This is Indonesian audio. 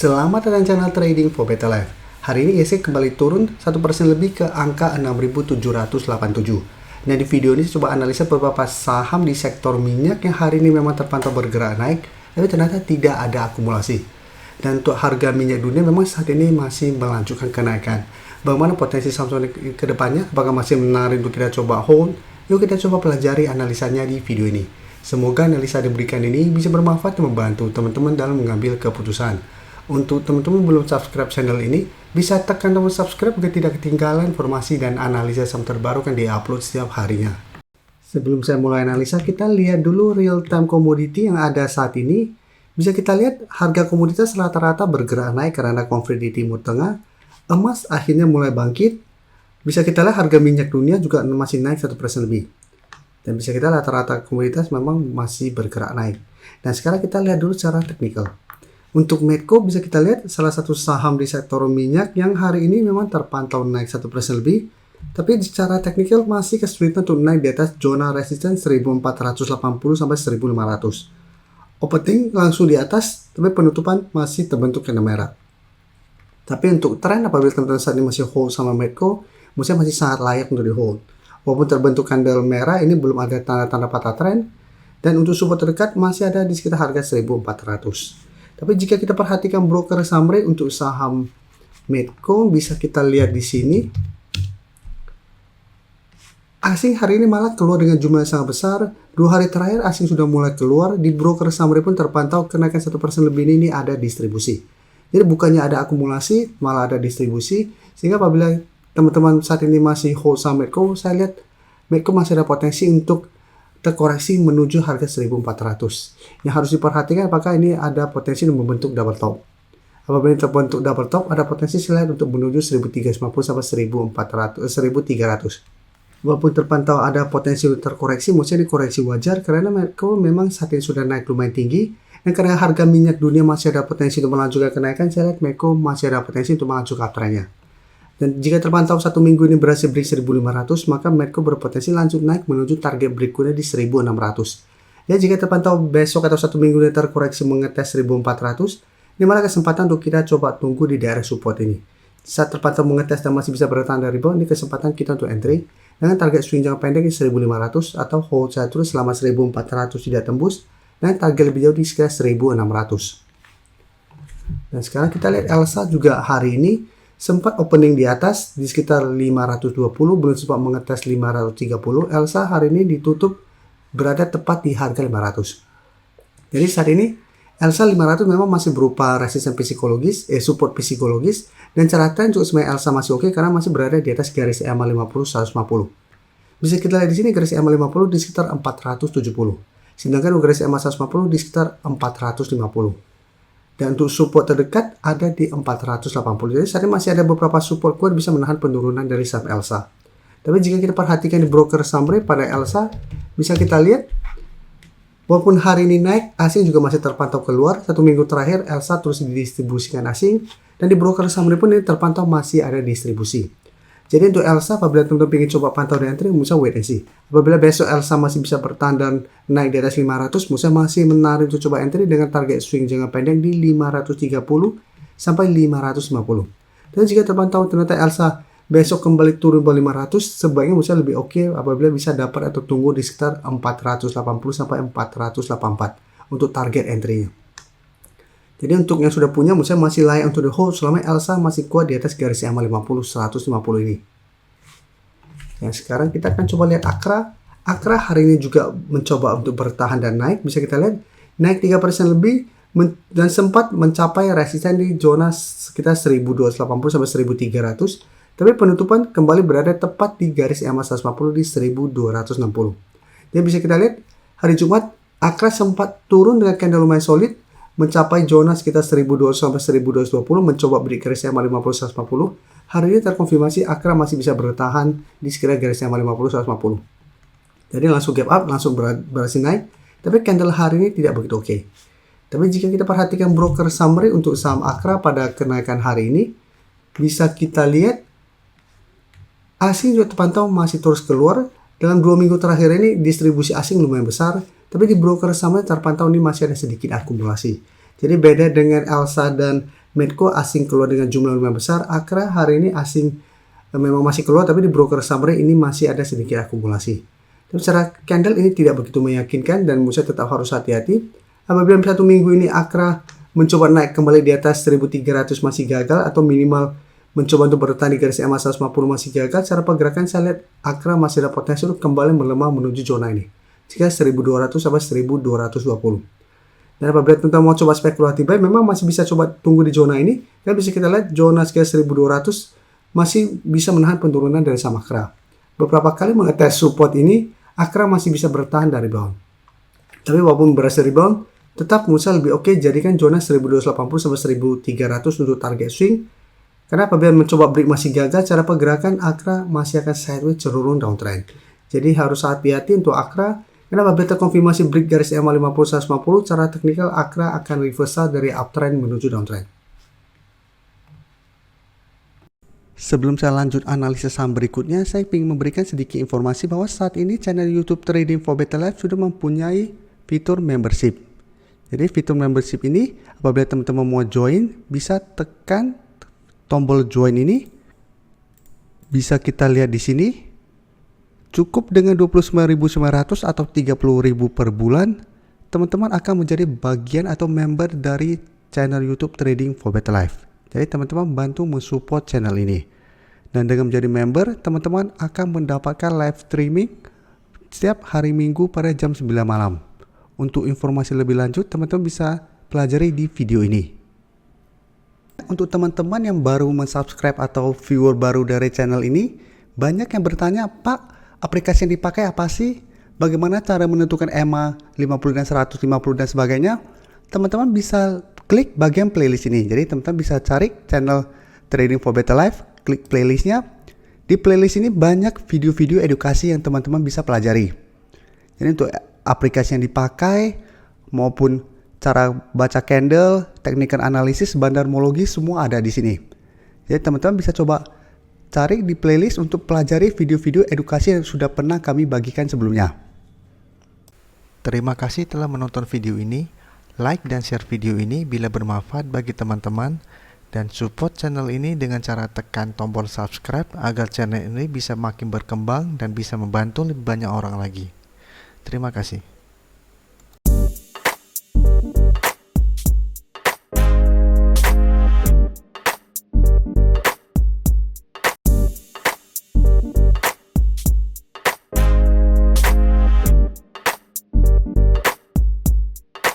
Selamat datang channel Trading for Better Life. Hari ini IHSG kembali turun 1% lebih ke angka 6.787. Nah, di video ini saya coba analisa beberapa saham di sektor minyak yang hari ini memang terpantau bergerak naik, tapi ternyata tidak ada akumulasi. Dan untuk harga minyak dunia memang saat ini masih melanjutkan kenaikan. Bagaimana potensi saham ke depannya? Apakah masih menarik untuk kita coba hold? Yuk kita coba pelajari analisanya di video ini. Semoga analisa diberikan ini bisa bermanfaat dan membantu teman-teman dalam mengambil keputusan. Untuk teman-teman belum subscribe channel ini, bisa tekan tombol subscribe agar tidak ketinggalan informasi dan analisa saham terbaru yang di-upload setiap harinya. Sebelum saya mulai analisa, kita lihat dulu real time commodity yang ada saat ini. Bisa kita lihat harga komoditas rata-rata bergerak naik karena konflik di Timur Tengah. Emas akhirnya mulai bangkit. Bisa kita lihat harga minyak dunia juga masih naik 1% lebih. Dan bisa kita lihat rata-rata komoditas memang masih bergerak naik. Dan sekarang kita lihat dulu secara teknikal. Untuk Medco bisa kita lihat salah satu saham di sektor minyak yang hari ini memang terpantau naik 1% lebih. Tapi secara teknikal masih kesulitan untuk naik di atas zona resisten 1480 sampai 1500. Opening langsung di atas, tapi penutupan masih terbentuk candle merah. Tapi untuk tren apabila teman-teman saat ini masih hold sama Medco, maksudnya masih sangat layak untuk di hold. Walaupun terbentuk candle merah, ini belum ada tanda-tanda patah tren. Dan untuk support terdekat masih ada di sekitar harga 1400. Tapi jika kita perhatikan broker summary untuk saham Medco, bisa kita lihat di sini. Asing hari ini malah keluar dengan jumlah yang sangat besar. 2 hari terakhir asing sudah mulai keluar. Di broker summary pun terpantau kenaikan 1% lebih ini ada distribusi. Jadi bukannya ada akumulasi, malah ada distribusi. Sehingga apabila teman-teman saat ini masih hold saham Medco, saya lihat Medco masih ada potensi untuk terkoreksi menuju harga 1400. Yang harus diperhatikan apakah ini ada potensi untuk membentuk double top. Apabila terbentuk double top, ada potensi slide untuk menuju 1350 sampai 1300. Walaupun terpantau ada potensi untuk terkoreksi, maksudnya dikoreksi wajar karena Medco memang saat ini sudah naik lumayan tinggi. Dan karena harga minyak dunia masih ada potensi untuk melanjutkan kenaikan, saya lihat Medco masih ada potensi untuk melanjutkan uptrendnya. Dan jika terpantau satu minggu ini berhasil break 1500, maka Medco berpotensi lanjut naik menuju target berikutnya di 1600. Ya, jika terpantau besok atau satu minggu ini terkoreksi mengetes 1400, ini malah kesempatan untuk kita coba tunggu di daerah support ini. Saat terpantau mengetes dan masih bisa bertahan dari bawah, ini kesempatan kita untuk entry dengan target swing jangka pendek di 1500 atau hold saja terus selama 1400 tidak tembus dan target lebih jauh di sekitar 1600. Dan sekarang kita lihat Elsa juga hari ini sempat opening di atas di sekitar 520, belum sempat mengetes 530. Elsa hari ini ditutup berada tepat di harga 500. Jadi saat ini Elsa 500 memang masih berupa resisten psikologis, support psikologis, dan cara tren juga sebenarnya Elsa masih oke karena masih berada di atas garis EMA 50 150. Bisa kita lihat di sini garis EMA 50 di sekitar 470. Sedangkan garis EMA 150 di sekitar 450. Dan untuk support terdekat ada di 480. Jadi saat ini masih ada beberapa support kuat bisa menahan penurunan dari saham Elsa. Tapi jika kita perhatikan di broker summary pada Elsa, bisa kita lihat walaupun hari ini naik, asing juga masih terpantau keluar. Satu minggu terakhir Elsa terus didistribusikan asing. Dan di broker summary pun ini terpantau masih ada distribusi. Jadi untuk Elsa, apabila teman-teman ingin coba pantau di entry, bisa wait and see. Apabila besok Elsa masih bisa bertahan dan naik di atas 500, masih menarik untuk coba entry dengan target swing jangka pendek di 530 sampai 550. Dan jika terpantau ternyata Elsa besok kembali turun ke 500, sebaiknya lebih oke apabila bisa dapat atau tunggu di sekitar 480 sampai 484 untuk target entry-nya. Jadi untuk yang sudah punya, masih layak untuk di hold selama Elsa masih kuat di atas garis EMA 50 150 ini. Nah, sekarang kita akan coba lihat Akra. Akra hari ini juga mencoba untuk bertahan dan naik. Bisa kita lihat naik 3% lebih dan sempat mencapai resisten di zona sekitar 1280 sampai 1300. Tapi penutupan kembali berada tepat di garis EMA 150 di 1260. Jadi bisa kita lihat hari Jumat Akra sempat turun dengan candle lumayan solid, mencapai zona sekitar 1200 sampai 1220, mencoba break garis EMA 50 150. Hari ini terkonfirmasi Akra masih bisa bertahan di sekitar garis EMA 50 150. Jadi langsung gap up, langsung berhasil naik. Tapi candle hari ini tidak begitu oke. Tapi jika kita perhatikan broker summary untuk saham Akra pada kenaikan hari ini, bisa kita lihat asing juga terpantau masih terus keluar. Dalam 2 minggu terakhir ini distribusi asing lumayan besar. Tapi di broker summary terpantau ini masih ada sedikit akumulasi. Jadi beda dengan Elsa dan Medco asing keluar dengan jumlah lumayan besar. Akra hari ini asing memang masih keluar, tapi di broker summary ini masih ada sedikit akumulasi. Tapi secara candle ini tidak begitu meyakinkan dan menurut saya tetap harus hati-hati. Apabila satu minggu ini Akra mencoba naik kembali di atas 1300 masih gagal, atau minimal mencoba untuk bertahan di garis EMA 150 masih gagal, cara pergerakan saya lihat Akra masih ada potensi untuk kembali melemah menuju zona ini. Jika 1200 sampai 1220. Dan apabila teman-teman mau coba spekulatif buy, memang masih bisa coba tunggu di zona ini. Dan bisa kita lihat zona sekitar 1200 masih bisa menahan penurunan dari saham Akra. Beberapa kali mengetes support ini, Akra masih bisa bertahan dari rebound. Tapi walaupun berhasil rebound, tetap menurut saya lebih oke jadikan zona 1280 sampai 1300 untuk target swing. Karena apabila mencoba break masih gagal, cara pergerakan Akra masih akan sideways cenderung downtrend. Jadi harus hati-hati untuk Akra. Karena apabila terkonfirmasi break garis EMA 50-150, cara teknikal Akra akan reversal dari uptrend menuju downtrend. Sebelum saya lanjut analisis saham berikutnya, saya ingin memberikan sedikit informasi bahwa saat ini channel YouTube Trading for Better Life sudah mempunyai fitur membership. Jadi fitur membership ini, apabila teman-teman mau join, bisa tekan tombol join ini. Bisa kita lihat di sini. Cukup dengan 29.900 atau 30.000 per bulan, teman-teman akan menjadi bagian atau member dari channel YouTube Trading for Better Life. Jadi teman-teman bantu mensupport channel ini. Dan dengan menjadi member, teman-teman akan mendapatkan live streaming setiap hari Minggu pada jam 9 malam. Untuk informasi lebih lanjut, teman-teman bisa pelajari di video ini. Untuk teman-teman yang baru mensubscribe atau viewer baru dari channel ini, banyak yang bertanya, Pak, aplikasi yang dipakai apa sih? Bagaimana cara menentukan EMA 50 dan 150 dan sebagainya? Teman-teman bisa klik bagian playlist ini. Jadi teman-teman bisa cari channel Trading for Better Life, klik playlistnya. Di playlist ini banyak video-video edukasi yang teman-teman bisa pelajari. Jadi untuk aplikasi yang dipakai maupun cara baca candle, teknikal analisis, bandarmologi, semua ada di sini. Jadi teman-teman bisa coba cari di playlist untuk pelajari video-video edukasi yang sudah pernah kami bagikan sebelumnya. Terima kasih telah menonton video ini. Like dan share video ini bila bermanfaat bagi teman-teman. Dan support channel ini dengan cara tekan tombol subscribe agar channel ini bisa makin berkembang dan bisa membantu lebih banyak orang lagi. Terima kasih.